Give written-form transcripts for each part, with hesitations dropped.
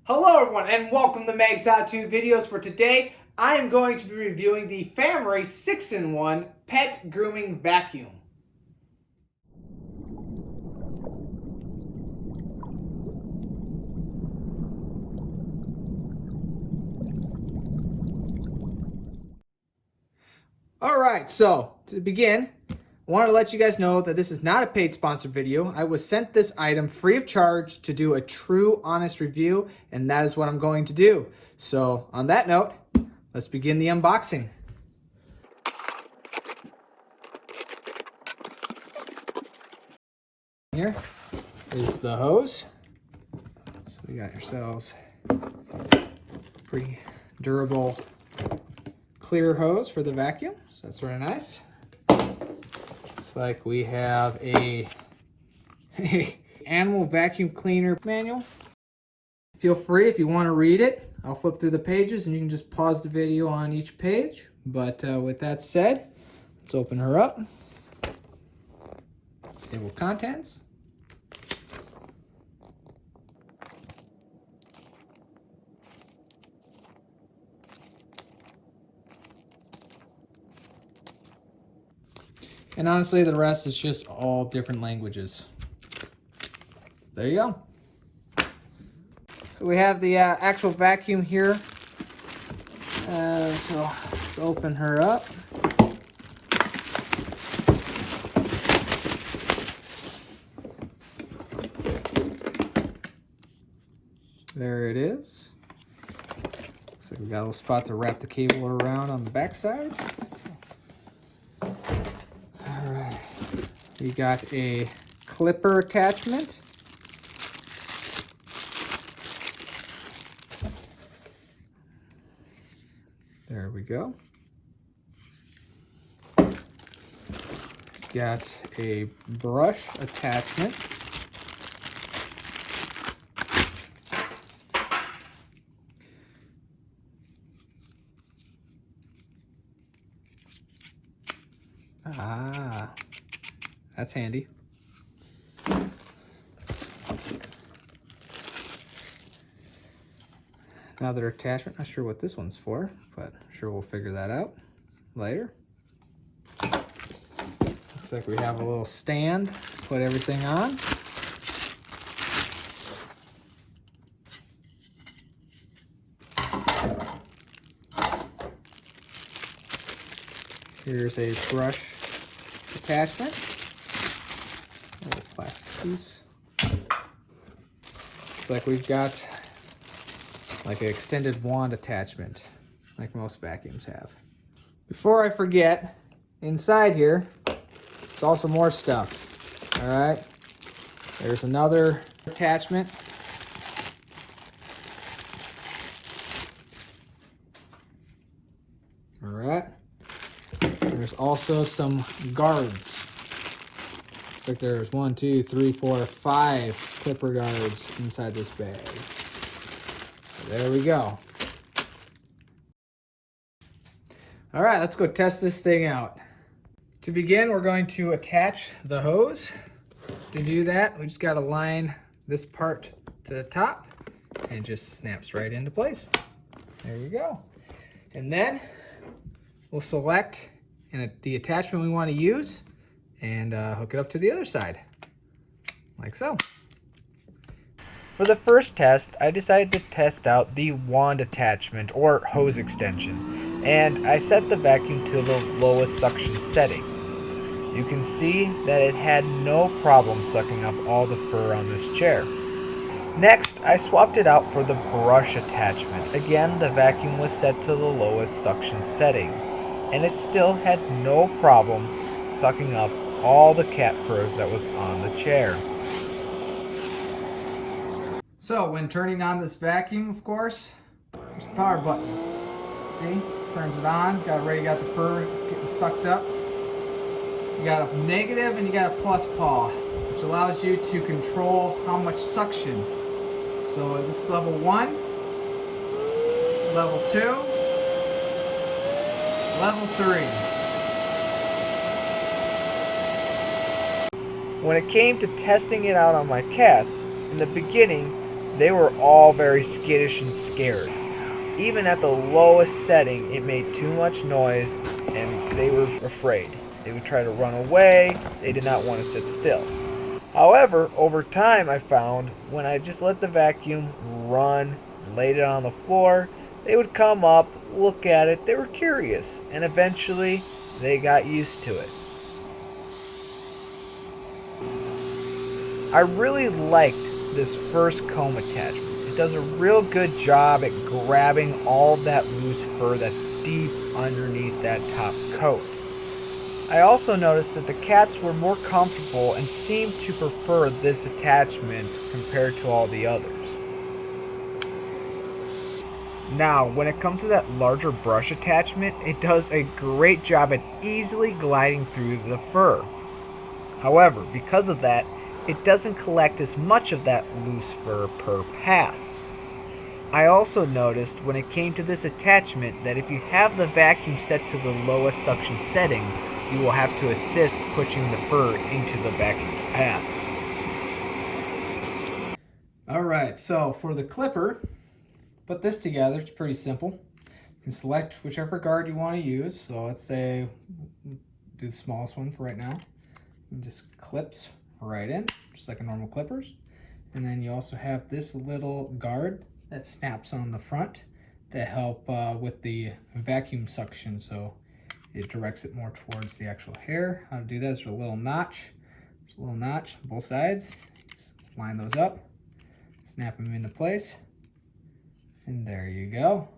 Hello everyone and welcome to Meg's How To Videos. For today, I am going to be reviewing the Famree 6-in-1 Pet Grooming Vacuum. Alright, so to begin, I wanted to let you guys know that this is not a paid sponsored video. I was sent this item free of charge to do a true, honest review, and that is what I'm going to do. So on that note, let's begin the unboxing. Here is the hose. So we got yourselves pretty durable clear hose for the vacuum. So that's really nice. Looks like we have a animal vacuum cleaner manual. Feel free if you want to read it. I'll flip through the pages and you can just pause the video on each page. But with that said, let's open her up. Table of contents. And honestly, the rest is just all different languages. There you go. So we have the actual vacuum here. So let's open her up. There it is. Looks like we got a little spot to wrap the cable around on the back side. So. Alright. We got a clipper attachment. There we go. Got a brush attachment. Ah, that's handy. Another attachment, not sure what this one's for, but I'm sure we'll figure that out later. Looks like we have a little stand to put everything on. Here's a brush attachment. A little plastic piece. Looks like we've got like an extended wand attachment, like most vacuums have. Before I forget, inside here, it's also more stuff. All right, there's another attachment. All right, there's also some guards. Looks like there's 1, 2, 3, 4, 5 clipper guards inside this bag. There we go. All right, let's go test this thing out. To begin, we're going to attach the hose. To do that, we just got to line this part to the top and it just snaps right into place. There you go. And then we'll select the attachment we want to use and hook it up to the other side, like so. For the first test, I decided to test out the wand attachment or hose extension, and I set the vacuum to the lowest suction setting. You can see that it had no problem sucking up all the fur on this chair. Next, I swapped it out for the brush attachment. Again, the vacuum was set to the lowest suction setting, and it still had no problem sucking up all the cat fur that was on the chair. So when turning on this vacuum, of course, there's the power button. See, turns it on, got the fur getting sucked up. You got a negative and you got a plus paw, which allows you to control how much suction. So this is level 1, level 2, level 3. When it came to testing it out on my cats, in the beginning, they were all very skittish and scared. Even at the lowest setting, it made too much noise and they were afraid. They would try to run away, they did not want to sit still. However, over time I found when I just let the vacuum run, laid it on the floor, they would come up, look at it, they were curious, and eventually they got used to it. I really liked this first comb attachment. It does a real good job at grabbing all of that loose fur that's deep underneath that top coat. I also noticed that the cats were more comfortable and seemed to prefer this attachment compared to all the others. Now, when it comes to that larger brush attachment, it does a great job at easily gliding through the fur. However, because of that, it doesn't collect as much of that loose fur per pass. I also noticed when it came to this attachment that if you have the vacuum set to the lowest suction setting, you will have to assist pushing the fur into the vacuum's path. Alright, so for the clipper, put this together. It's pretty simple. You can select whichever guard you want to use. So let's say do the smallest one for right now. It just clips right in, just like a normal clippers. And then you also have this little guard that snaps on the front to help with the vacuum suction. So it directs it more towards the actual hair. How to do that is with a little notch. There's a little notch on both sides. Just line those up, snap them into place, and there you go.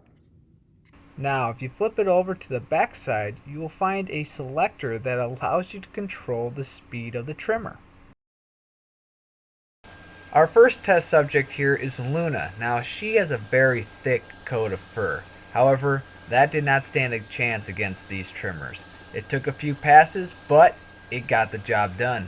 Now, if you flip it over to the back side, you will find a selector that allows you to control the speed of the trimmer. Our first test subject here is Luna. Now, she has a very thick coat of fur. However, that did not stand a chance against these trimmers. It took a few passes, but it got the job done.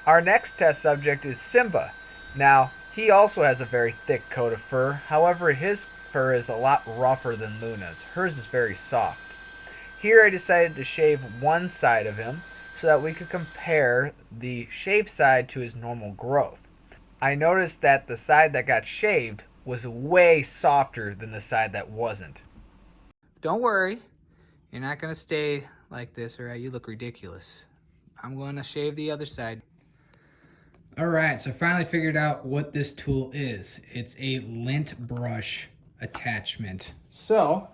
Our next test subject is Simba. Now, he also has a very thick coat of fur. However, his fur is a lot rougher than Luna's. Hers is very soft. Here I decided to shave one side of him so that we could compare the shaved side to his normal growth. I noticed that the side that got shaved was way softer than the side that wasn't. Don't worry, you're not gonna stay like this, or you look ridiculous. I'm going to shave the other side. All right, so I finally figured out what this tool is. It's a lint brush attachment. So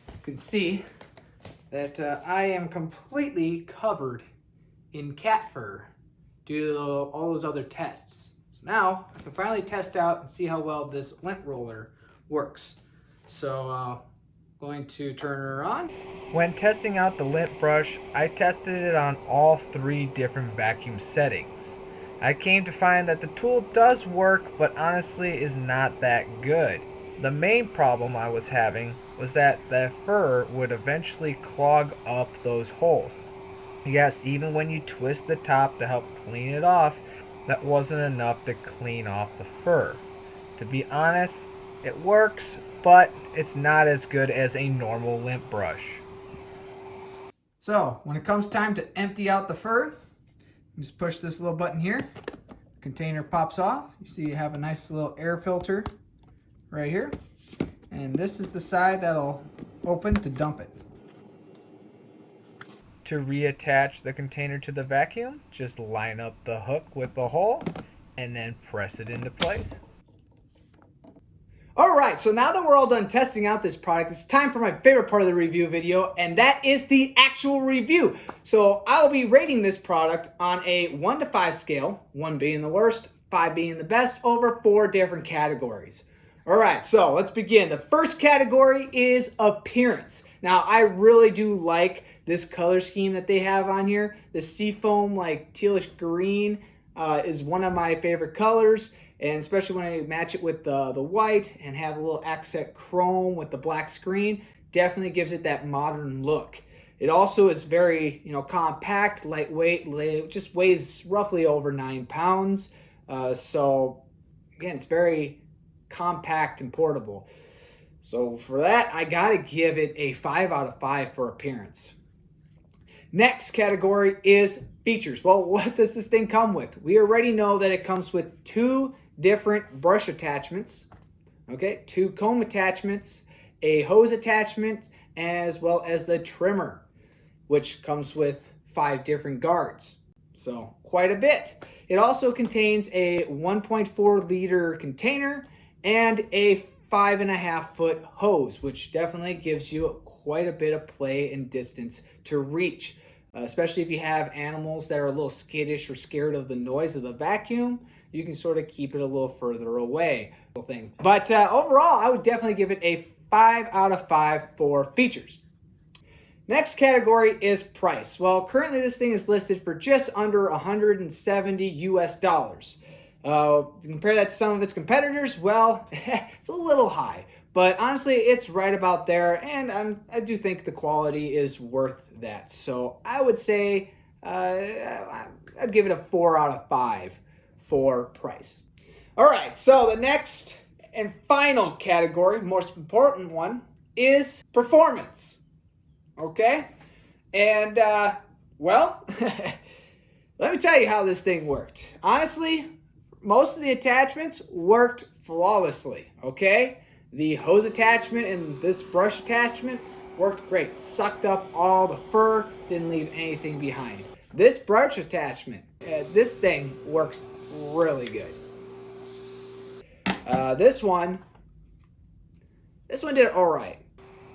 you can see that I am completely covered in cat fur due to all those other tests. So now I can finally test out and see how well this lint roller works. So going to turn her on. When testing out the lint brush, I tested it on all 3 different vacuum settings. I came to find that the tool does work, but honestly is not that good. The main problem I was having was that the fur would eventually clog up those holes. Yes, even when you twist the top to help clean it off, that wasn't enough to clean off the fur. To be honest, it works, but it's not as good as a normal lint brush. So when it comes time to empty out the fur, you just push this little button here. The container pops off. You see you have a nice little air filter right here. And this is the side that'll open to dump it. To reattach the container to the vacuum, just line up the hook with the hole and then press it into place. All right, so now that we're all done testing out this product, it's time for my favorite part of the review video, and that is the actual review. So I will be rating this product on a 1 to 5 scale, 1 being the worst, 5 being the best, over 4 different categories. All right, so let's begin. The first category is appearance. Now, I really do like this color scheme that they have on here. The seafoam, like tealish green, is one of my favorite colors. And especially when I match it with the white and have a little accent chrome with the black screen, definitely gives it that modern look. It also is very, compact, lightweight, just weighs roughly over 9 pounds. So again, it's very compact and portable. So for that, I gotta give it a 5 out of 5 for appearance. Next category is features. Well, what does this thing come with? We already know that it comes with 2 different brush attachments, okay, 2 comb attachments, a hose attachment, as well as the trimmer, which comes with 5 different guards. So quite a bit. It also contains a 1.4 liter container and a 5.5 foot hose, which definitely gives you quite a bit of play and distance to reach, especially if you have animals that are a little skittish or scared of the noise of the vacuum. You can sort of keep it a little further away. But overall, I would definitely give it a 5 out of 5 for features. Next category is price. Well, currently this thing is listed for just under $170 US. Compare that to some of its competitors, well, it's a little high, but honestly, it's right about there, and I do think the quality is worth that. So I would say I'd give it a 4 out of 5 for price. All right, so the next and final category, most important one, is performance. Okay, and well, let me tell you how this thing worked. Honestly, most of the attachments worked flawlessly, okay? The hose attachment and this brush attachment worked great. Sucked up all the fur, didn't leave anything behind. This brush attachment, this thing works really good. This one did all right.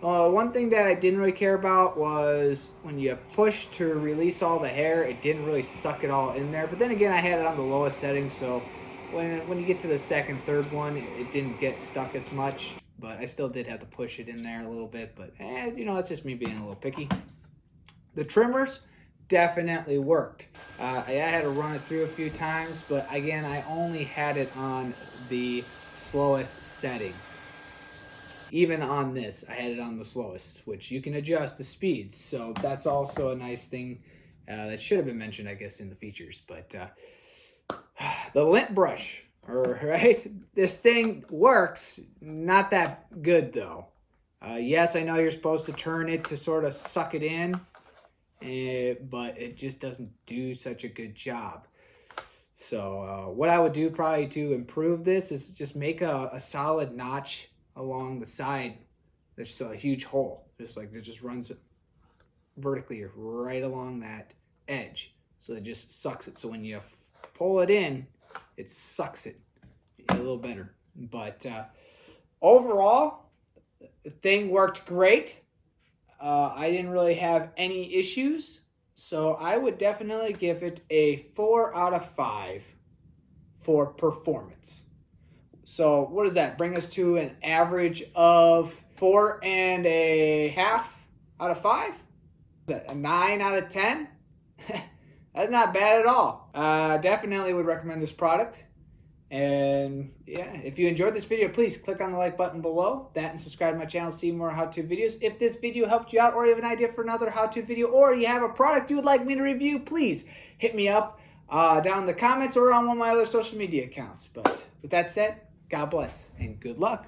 One thing that I didn't really care about was when you push to release all the hair, it didn't really suck it all in there. But then again, I had it on the lowest setting, so when you get to the second, third one, it didn't get stuck as much. But I still did have to push it in there a little bit. But you know, that's just me being a little picky. The trimmers definitely worked. I had to run it through a few times, but again, I only had it on the slowest setting. Even on this, I had it on the slowest, which you can adjust the speeds. So that's also a nice thing that should have been mentioned, I guess, in the features. But the lint brush, right? This thing works. Not that good, though. Yes, I know you're supposed to turn it to sort of suck it in, but it just doesn't do such a good job. So what I would do probably to improve this is just make a solid notch along the side. There's just a huge hole, just like it just runs vertically right along that edge, so it just sucks it. So when you pull it in, it sucks it a little better. But overall, the thing worked great. I didn't really have any issues, so I would definitely give it a 4 out of 5 for performance. So what does that bring us to? An average of 4.5 out of 5? Is that a 9 out of 10? That's not bad at all. Definitely would recommend this product. And yeah, if you enjoyed this video, please click on the like button below that and subscribe to my channel to see more how-to videos. If this video helped you out, or you have an idea for another how-to video, or you have a product you would like me to review, please hit me up down in the comments or on one of my other social media accounts. But with that said, God bless and good luck.